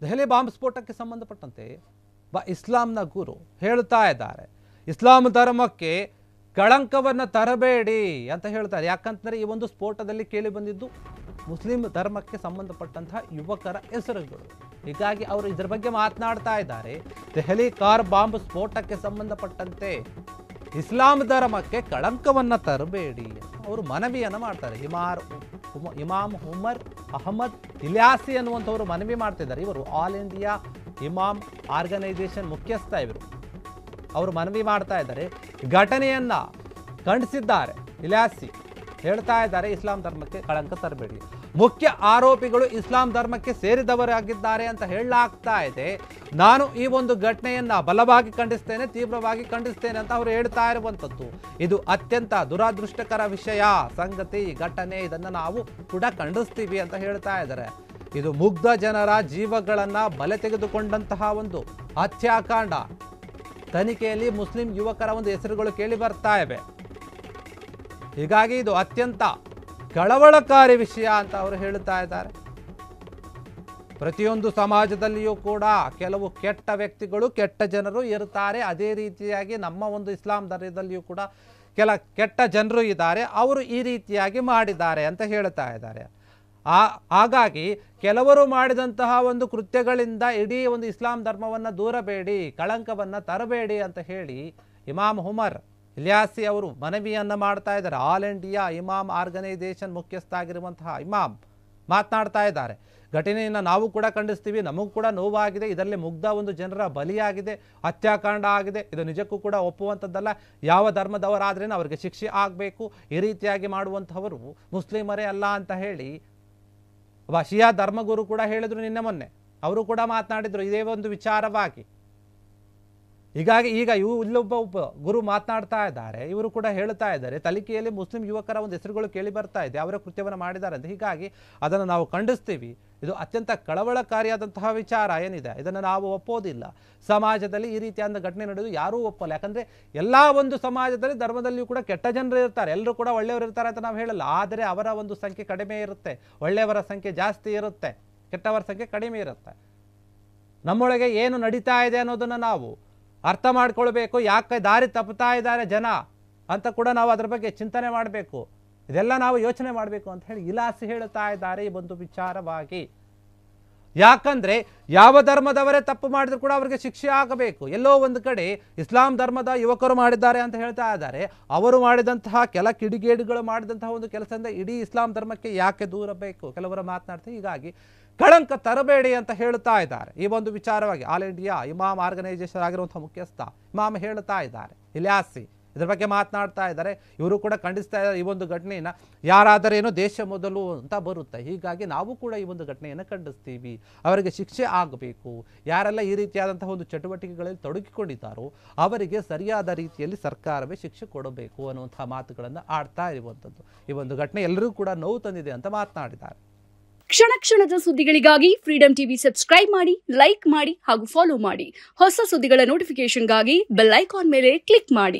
Delhi bomb ಸ್ಫೋಟಕ್ಕೆ ಸಂಬಂಧಪಟ್ಟಂತೆ ಇಸ್ಲಾಂನ ಗುರು ಹೇಳ್ತಾ ಇದ್ದಾರೆ, ಇಸ್ಲಾಂ ಧರ್ಮಕ್ಕೆ ಕಳಂಕವನ್ನು ತರಬೇಡಿ ಅಂತ ಹೇಳ್ತಾರೆ. ಯಾಕಂತಂದರೆ ಈ ಒಂದು ಸ್ಫೋಟದಲ್ಲಿ ಕೇಳಿ ಬಂದಿದ್ದು ಮುಸ್ಲಿಂ ಧರ್ಮಕ್ಕೆ ಸಂಬಂಧಪಟ್ಟಂತಹ ಯುವಕರ ಹೆಸರುಗಳು. ಹೀಗಾಗಿ ಅವರು ಇದರ ಬಗ್ಗೆ ಮಾತನಾಡ್ತಾ ಇದ್ದಾರೆ. ದೆಹಲಿ ಕಾರ್ ಬಾಂಬ್ ಸ್ಫೋಟಕ್ಕೆ ಸಂಬಂಧಪಟ್ಟಂತೆ ಇಸ್ಲಾಂ ಧರ್ಮಕ್ಕೆ ಕಳಂಕವನ್ನು ತರಬೇಡಿ ಅವರು ಮನವಿಯನ್ನು ಮಾಡ್ತಾರೆ. ಇಮಾಮ್ ಉಮರ್ ಅಹಮದ್ ಇಲ್ಯಾಸಿ ಅನ್ನುವಂಥವರು ಮನವಿ ಮಾಡ್ತಿದ್ದಾರೆ. ಇವರು ಆಲ್ ಇಂಡಿಯಾ ಇಮಾಮ್ ಆರ್ಗನೈಸೇಷನ್ ಮುಖ್ಯಸ್ಥ. ಅವರು ಮನವಿ ಮಾಡ್ತಾ ಇದ್ದಾರೆ, ಘಟನೆಯನ್ನ ಖಂಡಿಸಿದ್ದಾರೆ. ಇಲ್ಯಾಸಿ ಹೇಳ್ತಾ ಇದ್ದಾರೆ, ಇಸ್ಲಾಂ ಧರ್ಮಕ್ಕೆ ಕಳಂಕ ತರಬೇಡಿ. ಮುಖ್ಯ ಆರೋಪಿಗಳು ಇಸ್ಲಾಂ ಧರ್ಮಕ್ಕೆ ಸೇರಿದವರಾಗಿದ್ದಾರೆ ಅಂತ ಹೇಳಲಾಗ್ತಾ ಇದೆ. ನಾನು ಈ ಒಂದು ಘಟನೆಯನ್ನ ಬಲವಾಗಿ ಖಂಡಿಸ್ತೇನೆ, ತೀವ್ರವಾಗಿ ಖಂಡಿಸ್ತೇನೆ ಅಂತ ಅವರು ಹೇಳ್ತಾ ಇರುವಂಥದ್ದು. ಇದು ಅತ್ಯಂತ ದುರಾದೃಷ್ಟಕರ ವಿಷಯ, ಸಂಗತಿ, ಘಟನೆ. ಇದನ್ನು ನಾವು ಕೂಡ ಖಂಡಿಸ್ತೀವಿ ಅಂತ ಹೇಳ್ತಾ ಇದ್ದಾರೆ. ಇದು ಮುಗ್ಧ ಜನರ ಜೀವಗಳನ್ನ ಬಲೆ ತೆಗೆದುಕೊಂಡಂತಹ ಒಂದು ಹತ್ಯಾಕಾಂಡ. ತನಿಖೆಯಲ್ಲಿ ಮುಸ್ಲಿಂ ಯುವಕರ ಒಂದು ಹೆಸರುಗಳು ಕೇಳಿ ಬರ್ತಾ ಇವೆ. ಹೀಗಾಗಿ ಇದು ಅತ್ಯಂತ ಕಳವಳಕಾರಿ ವಿಷಯ ಅಂತ ಅವರು ಹೇಳುತ್ತಾ ಇದ್ದಾರೆ. ಪ್ರತಿಯೊಂದು ಸಮಾಜದಲ್ಲಿಯೂ ಕೂಡ ಕೆಲವು ಕೆಟ್ಟ ವ್ಯಕ್ತಿಗಳು, ಕೆಟ್ಟ ಜನರು ಇರ್ತಾರೆ. ಅದೇ ರೀತಿಯಾಗಿ ನಮ್ಮ ಒಂದು ಇಸ್ಲಾಂ ಧರ್ಮದಲ್ಲಿಯೂ ಕೂಡ ಕೆಲ ಕೆಟ್ಟ ಜನರು ಇದ್ದಾರೆ, ಅವರು ಈ ರೀತಿಯಾಗಿ ಮಾಡಿದ್ದಾರೆ ಅಂತ ಹೇಳ್ತಾ ಇದ್ದಾರೆ. ಹಾಗಾಗಿ ಕೆಲವರು ಮಾಡಿದಂತಹ ಒಂದು ಕೃತ್ಯಗಳಿಂದ ಇಡೀ ಒಂದು ಇಸ್ಲಾಂ ಧರ್ಮವನ್ನು ದೂರಬೇಡಿ, ಕಳಂಕವನ್ನು ತರಬೇಡಿ ಅಂತ ಹೇಳಿ ಇಮಾಮ್ ಉಮರ್ ಇಲ್ಯಾಸಿ ಅವರು ಮನವಿಯನ್ನು ಮಾಡ್ತಾ ಇದ್ದಾರೆ. ಆಲ್ ಇಂಡಿಯಾ ಇಮಾಮ್ ಆರ್ಗನೈಸೇಷನ್ ಮುಖ್ಯಸ್ಥ ಆಗಿರುವಂತಹ ಇಮಾಮ್ ಮಾತನಾಡ್ತಾ ಇದ್ದಾರೆ. ಘಟನೆಯನ್ನು ನಾವು ಕೂಡ ಖಂಡಿಸ್ತೀವಿ, ನಮಗೂ ಕೂಡ ನೋವಾಗಿದೆ. ಇದರಲ್ಲಿ ಮುಗ್ಧ ಒಂದು ಜನರ ಬಲಿಯಾಗಿದೆ, ಹತ್ಯಾಕಾಂಡ ಆಗಿದೆ. ಇದು ನಿಜಕ್ಕೂ ಕೂಡ ಒಪ್ಪುವಂಥದ್ದಲ್ಲ. ಯಾವ ಧರ್ಮದವರಾದ್ರೇನು ಅವರಿಗೆ ಶಿಕ್ಷೆ ಆಗಬೇಕು. ಈ ರೀತಿಯಾಗಿ ಮಾಡುವಂಥವರು ಮುಸ್ಲಿಮರೇ ಅಲ್ಲ ಅಂತ ಹೇಳಿ ಒಬ್ಬ ಶಿಯಾ ಧರ್ಮಗುರು ಕೂಡ ಹೇಳಿದ್ರು ನಿನ್ನೆ ಮೊನ್ನೆ. ಅವರು ಕೂಡ ಮಾತನಾಡಿದ್ರು ಇದೇ ಒಂದು ವಿಚಾರವಾಗಿ. ಹೀಗಾಗಿ ಈಗ ಇಲ್ಲೊಬ್ಬ ಗುರು ಮಾತನಾಡ್ತಾ ಇದ್ದಾರೆ. ಇವರು ಕೂಡ ಹೇಳ್ತಾ ಇದ್ದಾರೆ, ತನಿಖೆಯಲ್ಲಿ ಮುಸ್ಲಿಂ ಯುವಕರ ಒಂದು ಹೆಸರುಗಳು ಕೇಳಿ ಬರ್ತಾ ಇದೆ, ಅವರ ಕೃತ್ಯವನ್ನು ಮಾಡಿದ್ದಾರೆ ಅಂತ. ಹೀಗಾಗಿ ಅದನ್ನು ನಾವು ಖಂಡಿಸ್ತೀವಿ. ಇದು ಅತ್ಯಂತ ಕಳವಳಕಾರಿಯಾದಂತಹ ವಿಚಾರ ಏನಿದೆ, ಇದನ್ನು ನಾವು ಒಪ್ಪೋದಿಲ್ಲ. ಸಮಾಜದಲ್ಲಿ ಈ ರೀತಿಯಾದ ಘಟನೆ ನಡೆದು ಯಾರೂ ಒಪ್ಪಲ್ಲ. ಯಾಕಂದರೆ ಎಲ್ಲ ಒಂದು ಸಮಾಜದಲ್ಲಿ ಧರ್ಮದಲ್ಲಿಯೂ ಕೂಡ ಕೆಟ್ಟ ಜನರು ಇರ್ತಾರೆ, ಎಲ್ಲರೂ ಕೂಡ ಒಳ್ಳೆಯವರು ಇರ್ತಾರೆ ಅಂತ ನಾವು ಹೇಳಲ್ಲ. ಆದರೆ ಅವರ ಒಂದು ಸಂಖ್ಯೆ ಕಡಿಮೆ ಇರುತ್ತೆ, ಒಳ್ಳೆಯವರ ಸಂಖ್ಯೆ ಜಾಸ್ತಿ ಇರುತ್ತೆ, ಕೆಟ್ಟವರ ಸಂಖ್ಯೆ ಕಡಿಮೆ ಇರುತ್ತೆ. ನಮ್ಮೊಳಗೆ ಏನು ನಡೀತಾ ಇದೆ ಅನ್ನೋದನ್ನು ನಾವು ಅರ್ಥ ಮಾಡ್ಕೊಳ್ಬೇಕು. ಯಾಕೆ ದಾರಿ ತಪ್ಪುತ್ತಾ ಇದ್ದಾರೆ ಜನ ಅಂತ ಕೂಡ ನಾವು ಅದರ ಬಗ್ಗೆ ಚಿಂತನೆ ಮಾಡಬೇಕು. ಇದೆಲ್ಲ ನಾವು ಯೋಚನೆ ಮಾಡಬೇಕು ಅಂತ ಹೇಳಿ ಇಲಾಸಿ ಹೇಳ್ತಾ ಇದ್ದಾರೆ ಈ ಒಂದು ವಿಚಾರವಾಗಿ. ಯಾಕಂದ್ರೆ ಯಾವ ಧರ್ಮದವರೇ ತಪ್ಪು ಮಾಡಿದ್ರು ಕೂಡ ಅವರಿಗೆ ಶಿಕ್ಷೆ ಆಗಬೇಕು. ಎಲ್ಲೋ ಒಂದು ಕಡೆ ಇಸ್ಲಾಂ ಧರ್ಮದ ಯುವಕರು ಮಾಡಿದ್ದಾರೆ ಅಂತ ಹೇಳ್ತಾ ಇದ್ದಾರೆ. ಅವರು ಮಾಡಿದಂತಹ ಕೆಲ ಕಿಡಿಗೇಡುಗಳು ಮಾಡಿದಂತಹ ಒಂದು ಕೆಲಸದಿಂದ ಇಡೀ ಇಸ್ಲಾಂ ಧರ್ಮಕ್ಕೆ ಯಾಕೆ ದೂರಬೇಕು ಕೆಲವರು ಮಾತನಾಡ್ತಾರೆ. ಹೀಗಾಗಿ ಕಳಂಕ ತರಬೇಡಿ ಅಂತ ಹೇಳ್ತಾ ಇದ್ದಾರೆ ಈ ಒಂದು ವಿಚಾರವಾಗಿ. ಆಲ್ ಇಂಡಿಯಾ ಇಮಾಮ್ ಆರ್ಗನೈಸೇಷನ್ ಆಗಿರುವಂತಹ ಮುಖ್ಯಸ್ಥ ಇಮಾಮ್ ಹೇಳ್ತಾ ಇದ್ದಾರೆ, ಇಲ್ಯಾಸಿ ಇದ್ರ ಬಗ್ಗೆ ಮಾತನಾಡ್ತಾ ಇದ್ದಾರೆ. ಇವರು ಕೂಡ ಖಂಡಿಸ್ತಾ ಇದ್ದಾರೆ ಈ ಒಂದು ಘಟನೆಯನ್ನು. ಯಾರಾದರೇನು ದೇಶ ಮೊದಲು ಅಂತ ಬರುತ್ತೆ. ಹೀಗಾಗಿ ನಾವು ಕೂಡ ಈ ಒಂದು ಘಟನೆಯನ್ನು ಖಂಡಿಸ್ತೀವಿ, ಅವರಿಗೆ ಶಿಕ್ಷೆ ಆಗಬೇಕು. ಯಾರೆಲ್ಲ ಈ ರೀತಿಯಾದಂತಹ ಒಂದು ಚಟುವಟಿಕೆಗಳಲ್ಲಿ ತೊಡಗಿಕೊಂಡಿದ್ದಾರೋ ಅವರಿಗೆ ಸರಿಯಾದ ರೀತಿಯಲ್ಲಿ ಸರ್ಕಾರವೇ ಶಿಕ್ಷೆ ಕೊಡಬೇಕು ಅನ್ನುವಂತಹ ಮಾತುಗಳನ್ನು ಆಡ್ತಾ ಇರುವಂಥದ್ದು. ಈ ಒಂದು ಘಟನೆ ಎಲ್ಲರೂ ಕೂಡ ನೋವು ತಂದಿದೆ ಅಂತ ಮಾತನಾಡಿದ್ದಾರೆ. ಕ್ಷಣ ಕ್ಷಣದ ಸುದ್ದಿಗಳಿಗಾಗಿ ಫ್ರೀಡಂ ಟಿವಿ ಸಬ್ಸ್ಕ್ರೈಬ್ ಮಾಡಿ, ಲೈಕ್ ಮಾಡಿ ಹಾಗೂ ಫಾಲೋ ಮಾಡಿ. ಹೊಸ ಸುದ್ದಿಗಳ ನೋಟಿಫಿಕೇಶನ್ಗಾಗಿ ಬೆಲ್ ಐಕಾನ್ ಮೇಲೆ ಕ್ಲಿಕ್ ಮಾಡಿ.